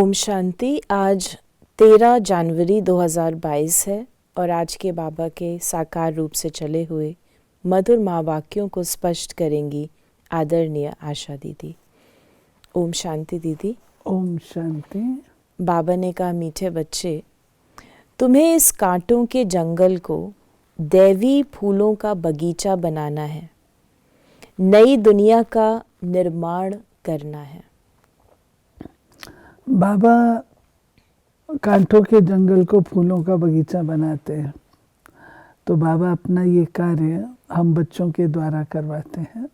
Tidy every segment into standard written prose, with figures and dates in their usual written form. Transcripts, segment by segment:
ओम शांति। आज 13 जनवरी 2022 है और आज के बाबा के साकार रूप से चले हुए मधुर महावाक्यों को स्पष्ट करेंगी आदरणीय आशा दीदी। ओम शांति दीदी। ओम शांति। बाबा ने कहा, मीठे बच्चे, तुम्हें इस कांटों के जंगल को दैवी फूलों का बगीचा बनाना है, नई दुनिया का निर्माण करना है। बाबा कांटों के जंगल को फूलों का बगीचा बनाते हैं, तो बाबा अपना ये कार्य हम बच्चों के द्वारा करवाते हैं।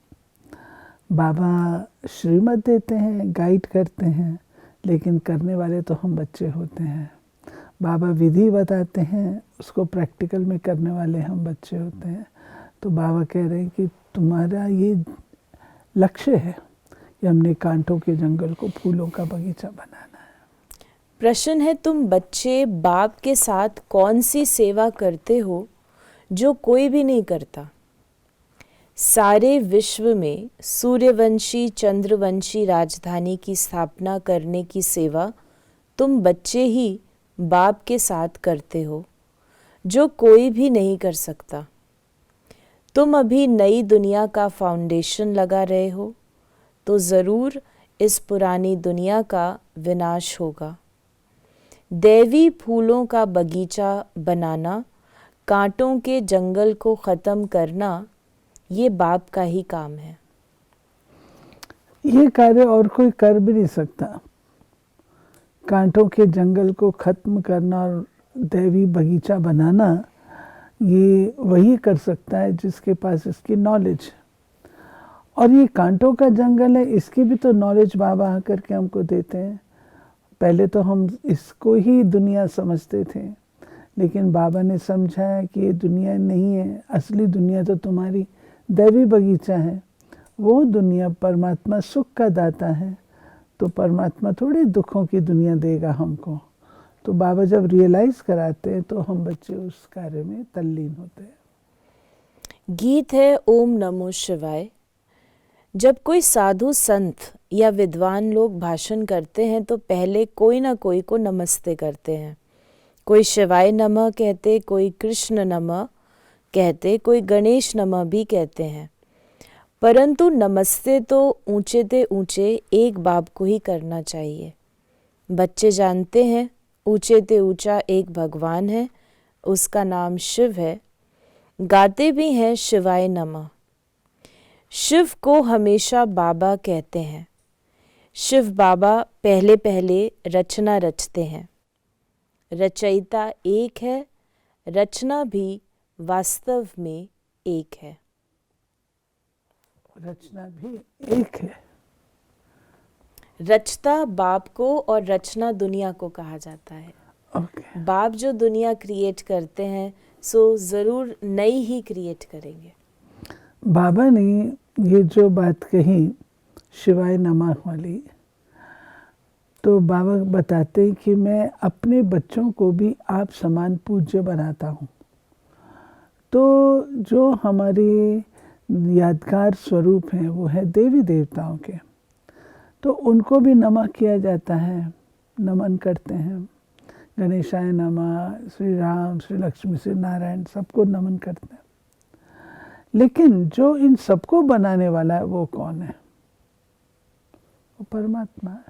बाबा श्रीमत देते हैं, गाइड करते हैं, लेकिन करने वाले तो हम बच्चे होते हैं। बाबा विधि बताते हैं, उसको प्रैक्टिकल में करने वाले हम बच्चे होते हैं। तो बाबा कह रहे हैं कि तुम्हारा ये लक्ष्य है कि हमने कांटों के जंगल को फूलों का बगीचा बनाना है। प्रश्न है, तुम बच्चे बाप के साथ कौन सी सेवा करते हो जो कोई भी नहीं करता? सारे विश्व में सूर्यवंशी चंद्रवंशी राजधानी की स्थापना करने की सेवा तुम बच्चे ही बाप के साथ करते हो, जो कोई भी नहीं कर सकता। तुम अभी नई दुनिया का फाउंडेशन लगा रहे हो, तो ज़रूर इस पुरानी दुनिया का विनाश होगा। दैवी फूलों का बगीचा बनाना, कांटों के जंगल को ख़त्म करना, ये बाप का ही काम है। ये कार्य और कोई कर भी नहीं सकता। कांटों के जंगल को ख़त्म करना और दैवी बगीचा बनाना, ये वही कर सकता है जिसके पास इसकी नॉलेज। और ये कांटों का जंगल है, इसकी भी तो नॉलेज बाबा आकर के हमको देते हैं। पहले तो हम इसको ही दुनिया समझते थे, लेकिन बाबा ने समझाया कि ये दुनिया नहीं है, असली दुनिया तो तुम्हारी दैवी बगीचा है। वो दुनिया परमात्मा सुख का दाता है, तो परमात्मा थोड़ी दुखों की दुनिया देगा हमको। तो बाबा जब रियलाइज़ कराते हैं तो हम बच्चे उस कार्य में तल्लीन होते हैं। गीत है ओम नमो शिवाय। जब कोई साधु संत या विद्वान लोग भाषण करते हैं तो पहले कोई ना कोई को नमस्ते करते हैं। कोई शिवाय नमः कहते, कोई कृष्ण नमः कहते, कोई गणेश नमः भी कहते हैं। परंतु नमस्ते तो ऊंचे ते ऊंचे एक बाप को ही करना चाहिए। बच्चे जानते हैं ऊंचे ते ऊंचा एक भगवान है, उसका नाम शिव है। गाते भी हैं शिवाय नमः। शिव को हमेशा बाबा कहते हैं। शिव बाबा पहले पहले रचना रचते हैं। रचयिता एक है, रचना भी वास्तव में एक है। रचना भी एक है। रचता बाप को और रचना दुनिया को कहा जाता है। ओके। बाप जो दुनिया क्रिएट करते हैं सो ज़रूर नई ही क्रिएट करेंगे। बाबा ने ये जो बात कही शिवाय नमः वाली, तो बाबा बताते हैं कि मैं अपने बच्चों को भी आप समान पूज्य बनाता हूँ। तो जो हमारे यादगार स्वरूप हैं वो है देवी देवताओं के, तो उनको भी नमः किया जाता है, नमन करते हैं। गणेशाय नमः, श्री राम, श्री लक्ष्मी, श्री नारायण, सबको नमन करते हैं। लेकिन जो इन सबको बनाने वाला है वो कौन है? वो परमात्मा है।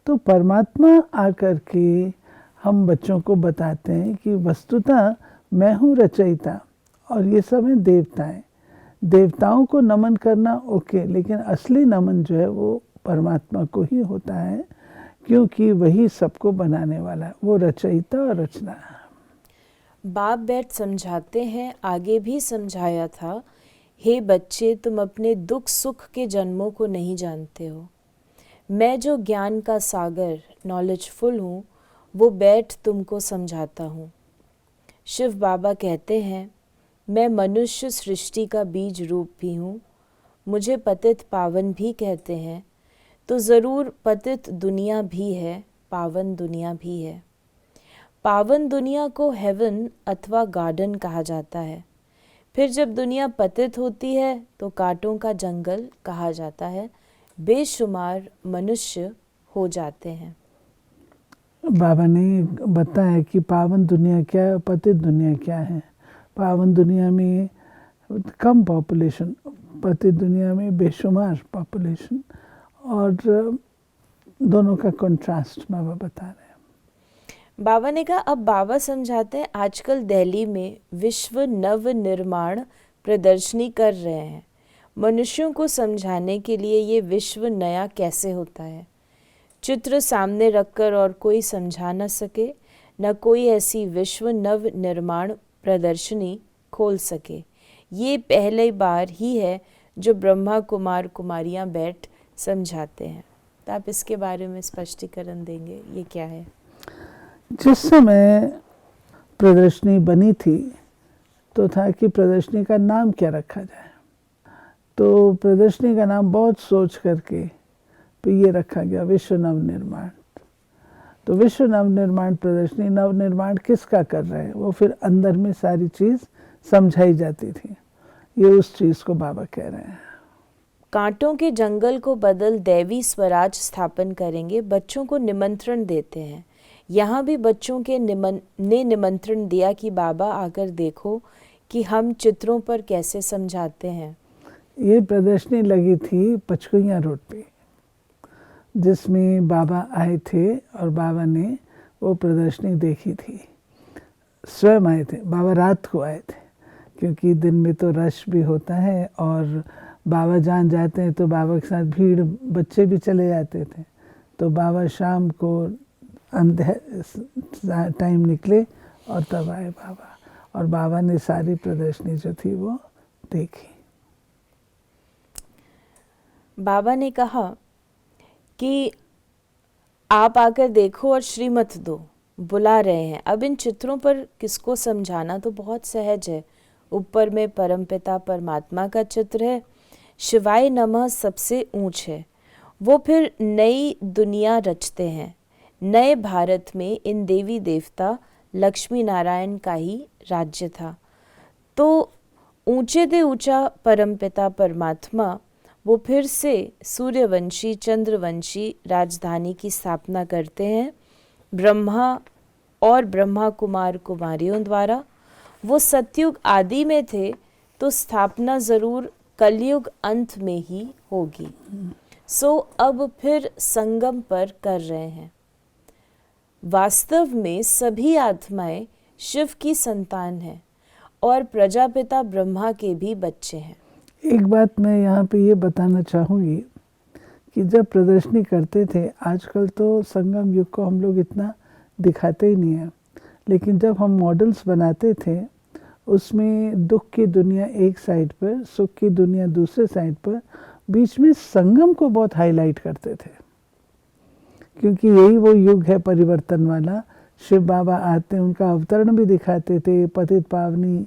तो परमात्मा आकर के हम बच्चों को बताते हैं कि वस्तुतः मैं हूँ रचयिता और ये सब हैं देवताएं। देवताओं को नमन करना ओके, लेकिन असली नमन जो है वो परमात्मा को ही होता है, क्योंकि वही सबको बनाने वाला है, वो रचयिता और रचना है। बाप बैठ समझाते हैं, आगे भी समझाया था, हे बच्चे, तुम अपने दुख सुख के जन्मों को नहीं जानते हो। मैं जो ज्ञान का सागर नॉलेजफुल हूँ, वो बैठ तुमको समझाता हूँ। शिव बाबा कहते हैं, मैं मनुष्य सृष्टि का बीज रूप भी हूँ। मुझे पतित पावन भी कहते हैं, तो ज़रूर पतित दुनिया भी है, पावन दुनिया भी है। पावन दुनिया को हेवन अथवा गार्डन कहा जाता है। फिर जब दुनिया पतित होती है तो कांटों का जंगल कहा जाता है। बेशुमार मनुष्य हो जाते हैं। बाबा ने बताया कि पावन दुनिया क्या है, पतित दुनिया क्या है। पावन दुनिया में कम पॉपुलेशन, पतित दुनिया में बेशुमार पॉपुलेशन, और दोनों का कंट्रास्ट बाबा बता रहे हैं। बाबा ने कहा, अब बाबा समझाते हैं, आजकल दिल्ली में विश्व नव निर्माण प्रदर्शनी कर रहे हैं। मनुष्यों को समझाने के लिए ये विश्व नया कैसे होता है। चित्र सामने रखकर और कोई समझा न सके, न कोई ऐसी विश्व नव निर्माण प्रदर्शनी खोल सके। ये पहली बार ही है जो ब्रह्मा कुमार कुमारियां बैठ समझाते हैं। तो आप इसके बारे में स्पष्टीकरण देंगे, ये क्या है? जिस समय प्रदर्शनी बनी थी तो था कि प्रदर्शनी का नाम क्या रखा जाए। तो प्रदर्शनी का नाम बहुत सोच करके तो ये रखा गया विश्व नवनिर्माण। तो विश्व नवनिर्माण प्रदर्शनी, नवनिर्माण किसका कर रहे हैं, वो फिर अंदर में सारी चीज़ समझाई जाती थी। ये उस चीज़ को बाबा कह रहे हैं। कांटों के जंगल को बदल दैवी स्वराज स्थापन करेंगे, बच्चों को निमंत्रण देते हैं। यहाँ भी बच्चों के ने निमंत्रण दिया कि बाबा आकर देखो कि हम चित्रों पर कैसे समझाते हैं। ये प्रदर्शनी लगी थी पचकुइयाँ रोड पे, जिसमें बाबा आए थे और बाबा ने वो प्रदर्शनी देखी थी। स्वयं आए थे बाबा, रात को आए थे, क्योंकि दिन में तो रश भी होता है और बाबा जहाँ जाते हैं तो बाबा के साथ भीड़, बच्चे भी चले जाते थे। तो बाबा शाम को टाइम निकले और तब आए बाबा, और बाबा ने सारी प्रदर्शनी जो थी वो देखी। बाबा ने कहा कि आप आकर देखो और श्रीमत दो, बुला रहे हैं। अब इन चित्रों पर किसको समझाना तो बहुत सहज है। ऊपर में परमपिता परमात्मा का चित्र है, शिवाय नमः सबसे ऊंच है। वो फिर नई दुनिया रचते हैं। नए भारत में इन देवी देवता लक्ष्मी नारायण का ही राज्य था। तो ऊंचे से ऊंचा परमपिता परमात्मा वो फिर से सूर्यवंशी चंद्रवंशी राजधानी की स्थापना करते हैं ब्रह्मा और ब्रह्मा कुमार कुमारियों द्वारा। वो सतयुग आदि में थे तो स्थापना ज़रूर कलयुग अंत में ही होगी। सो अब फिर संगम पर कर रहे हैं। वास्तव में सभी आत्माएं शिव की संतान हैं और प्रजापिता ब्रह्मा के भी बच्चे हैं। एक बात मैं यहाँ पे ये बताना चाहूँगी कि जब प्रदर्शनी करते थे, आजकल तो संगम युग को हम लोग इतना दिखाते ही नहीं है, लेकिन जब हम मॉडल्स बनाते थे उसमें दुख की दुनिया एक साइड पर, सुख की दुनिया दूसरे साइड पर, बीच में संगम को बहुत हाईलाइट करते थे, क्योंकि यही वो युग है परिवर्तन वाला। शिव बाबा आते, उनका अवतरण भी दिखाते थे, पतित पावनी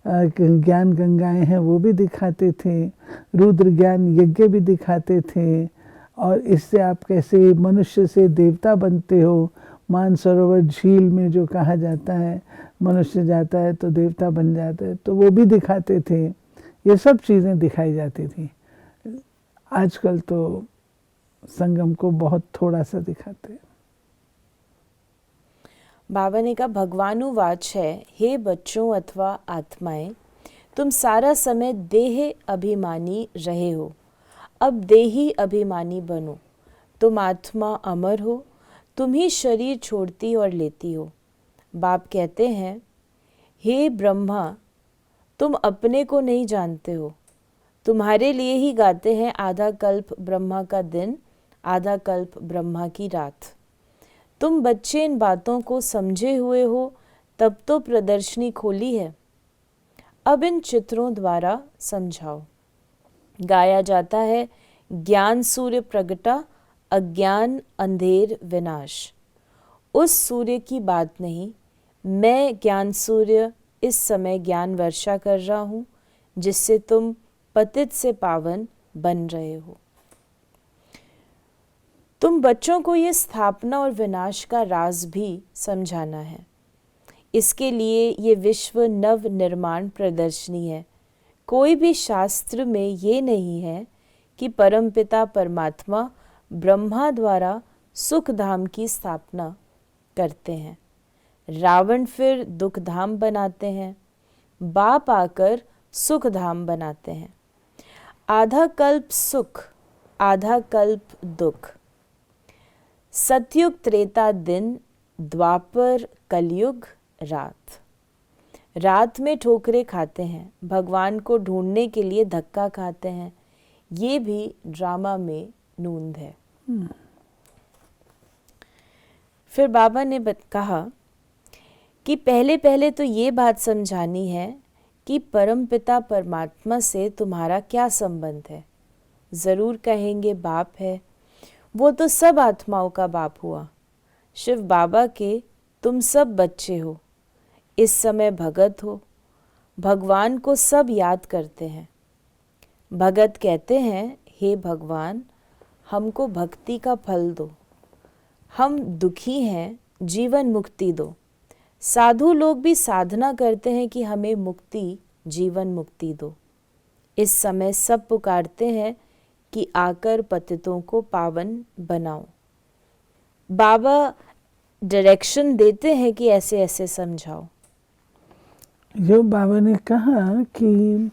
ज्ञान गंगाएं हैं वो भी दिखाते थे, रुद्र ज्ञान यज्ञ भी दिखाते थे, और इससे आप कैसे मनुष्य से देवता बनते हो। मानसरोवर झील में जो कहा जाता है मनुष्य जाता है तो देवता बन जाता है, तो वो भी दिखाते थे। ये सब चीज़ें दिखाई जाती थी। आजकल तो संगम को बहुत थोड़ा सा दिखाते हैं। बाबा ने कहा, भगवानुवाच है, हे बच्चों अथवा आत्माएं, तुम सारा समय देह अभिमानी रहे हो, अब देही अभिमानी बनो। तुम आत्मा अमर हो, तुम ही शरीर छोड़ती और लेती हो। बाप कहते हैं, हे ब्रह्मा, तुम अपने को नहीं जानते हो। तुम्हारे लिए ही गाते हैं आधा कल्प ब्रह्मा का दिन, आधा कल्प ब्रह्मा की रात। तुम बच्चे इन बातों को समझे हुए हो, तब तो प्रदर्शनी खोली है। अब इन चित्रों द्वारा समझाओ। गाया जाता है, ज्ञान सूर्य प्रगटा, अज्ञान अंधेर विनाश। उस सूर्य की बात नहीं, मैं ज्ञान सूर्य इस समय ज्ञान वर्षा कर रहा हूँ, जिससे तुम पतित से पावन बन रहे हो। तुम बच्चों को ये स्थापना और विनाश का राज भी समझाना है। इसके लिए ये विश्व नव निर्माण प्रदर्शनी है। कोई भी शास्त्र में ये नहीं है कि परमपिता परमात्मा ब्रह्मा द्वारा सुख धाम की स्थापना करते हैं। रावण फिर दुख धाम बनाते हैं, बाप आकर सुख धाम बनाते हैं। आधा कल्प सुख, आधा कल्प दुख। सतयुग त्रेता दिन, द्वापर कलयुग रात। रात में ठोकरें खाते हैं, भगवान को ढूंढने के लिए धक्का खाते हैं। ये भी ड्रामा में नूंद है। फिर बाबा ने कहा कि पहले पहले तो ये बात समझानी है कि परमपिता परमात्मा से तुम्हारा क्या संबंध है। ज़रूर कहेंगे बाप है, वो तो सब आत्माओं का बाप हुआ। शिव बाबा के तुम सब बच्चे हो, इस समय भगत हो। भगवान को सब याद करते हैं। भगत कहते हैं, हे भगवान, हमको भक्ति का फल दो। हम दुखी हैं, जीवन मुक्ति दो। साधु लोग भी साधना करते हैं कि हमें मुक्ति, जीवन मुक्ति दो। इस समय सब पुकारते हैं कि आकर पतितों को पावन बनाओ। बाबा डायरेक्शन देते हैं कि ऐसे ऐसे समझाओ। जो बाबा ने कहा कि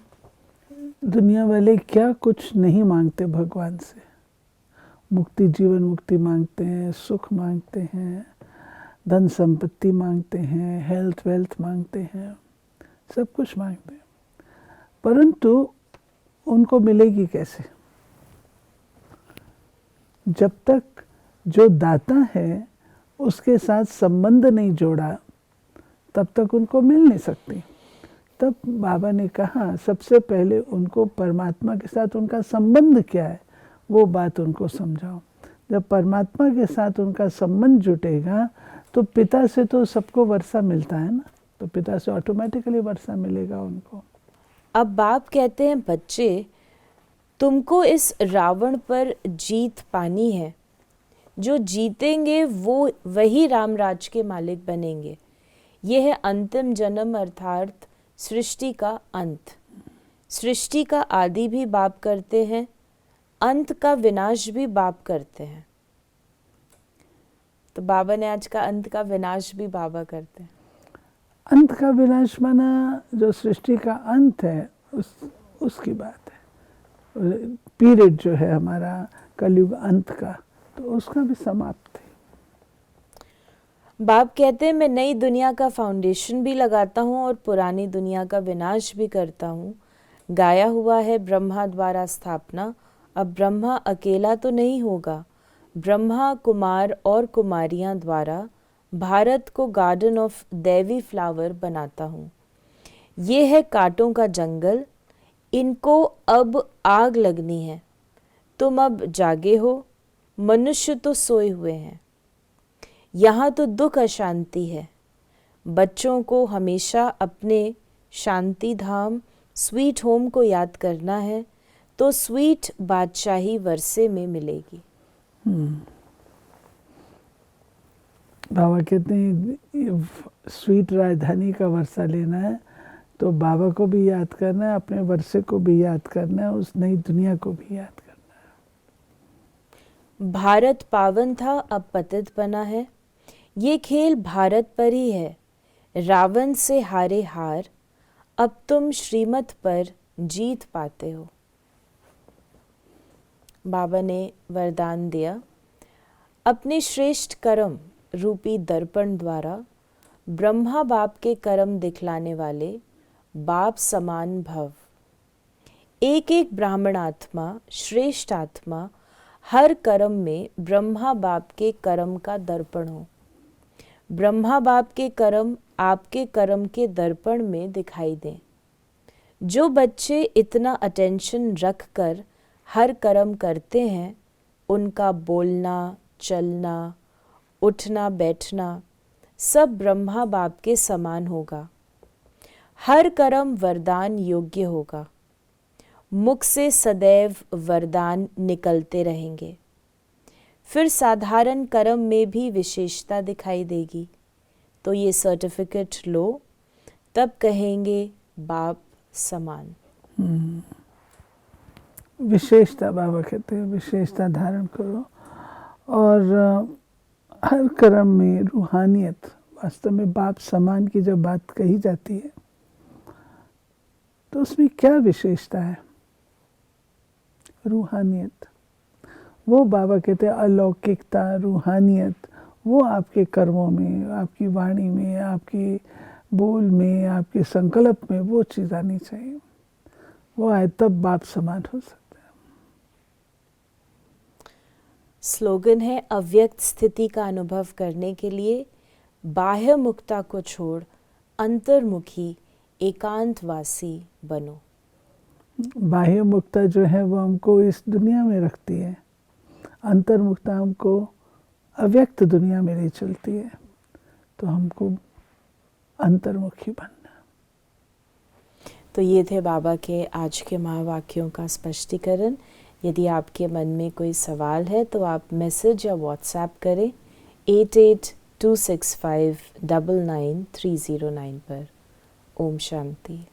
दुनिया वाले क्या कुछ नहीं मांगते भगवान से। मुक्ति, जीवन मुक्ति मांगते हैं, सुख मांगते हैं, धन संपत्ति मांगते हैं, हेल्थ वेल्थ मांगते हैं, सब कुछ मांगते हैं, परंतु उनको मिलेगी कैसे? जब तक जो दाता है उसके साथ संबंध नहीं जोड़ा, तब तक उनको मिल नहीं सकती। तब बाबा ने कहा सबसे पहले उनको परमात्मा के साथ उनका संबंध क्या है वो बात उनको समझाओ। जब परमात्मा के साथ उनका संबंध जुटेगा तो पिता से तो सबको वर्षा मिलता है ना, तो पिता से ऑटोमेटिकली वर्षा मिलेगा उनको। अब बाप कहते हैं, बच्चे तुमको इस रावण पर जीत पानी है। जो जीतेंगे वो वही रामराज के मालिक बनेंगे। यह है अंतिम जन्म, अर्थात सृष्टि का अंत। सृष्टि का आदि भी बाप करते हैं, अंत का विनाश भी बाप करते हैं। तो बाबा ने आज का अंत का विनाश भी बाबा करते हैं। अंत का विनाश माना जो सृष्टि का अंत है उसकी बात है। पीरियड जो है हमारा कलयुग अंत का, तो उसका भी समाप्त है। बाप कहते हैं, मैं नई दुनिया का फाउंडेशन भी लगाता हूँ और पुरानी दुनिया का विनाश भी करता हूँ। गाया हुआ है ब्रह्मा द्वारा स्थापना। अब ब्रह्मा अकेला तो नहीं होगा। ब्रह्मा, कुमार और कुमारियाँ द्वारा भारत को गार्डन ऑफ दैवी फ्लावर बनाता हूँ। ये है कांटों का जंगल, इनको अब आग लगनी है। तुम अब जागे हो, मनुष्य तो सोए हुए हैं। यहाँ तो दुख अशांति है। बच्चों को हमेशा अपने शांति धाम, स्वीट होम को याद करना है, तो स्वीट बादशाही वर्षे में मिलेगी। बाबा कहते हैं स्वीट राजधानी का वर्षा लेना है, तो बाबा को भी याद करना है, अपने वर्षे को भी याद करना है, उस नई दुनिया को भी याद करना है। भारत पावन था, अब पतित बना है। ये खेल भारत पर ही है। रावण से हारे हार, अब तुम श्रीमत पर जीत पाते हो। बाबा ने वरदान दिया, अपने श्रेष्ठ कर्म रूपी दर्पण द्वारा ब्रह्मा बाप के कर्म दिखलाने वाले बाप समान भव। एक एक ब्राह्मण आत्मा, श्रेष्ठ आत्मा, हर कर्म में ब्रह्मा बाप के कर्म का दर्पण हो। ब्रह्मा बाप के कर्म आपके कर्म के दर्पण में दिखाई दें। जो बच्चे इतना अटेंशन रख कर हर कर्म करते हैं, उनका बोलना, चलना, उठना, बैठना सब ब्रह्मा बाप के समान होगा। हर कर्म वरदान योग्य होगा। मुख से सदैव वरदान निकलते रहेंगे। फिर साधारण कर्म में भी विशेषता दिखाई देगी। तो ये सर्टिफिकेट लो, तब कहेंगे बाप समान। विशेषता बाबा कहते हैं, विशेषता धारण करो। और हर कर्म में रूहानियत, वास्तव में बाप समान की जब बात कही जाती है तो उसमें क्या विशेषता है? रूहानियत, वो बाबा कहते हैं अलौकिकता, रूहानियत, वो आपके कर्मों में, आपकी वाणी में, आपकी बोल में, आपके संकल्प में वो चीज़ आनी चाहिए। वो आए तब बाप समान हो सकता है। स्लोगन है, अव्यक्त स्थिति का अनुभव करने के लिए बाह्य मुक्ता को छोड़ अंतर्मुखी एकांतवासी बनो। बाह्य मुक्ता जो है वो हमको इस दुनिया में रखती है, अंतर्मुक्ता हमको अव्यक्त दुनिया में ले चलती है। तो हमको अंतर्मुखी बनना। तो ये थे बाबा के आज के महावाक्यों का स्पष्टीकरण। यदि आपके मन में कोई सवाल है तो आप मैसेज या व्हाट्सएप करें 8826599309 पर। ओम शांति।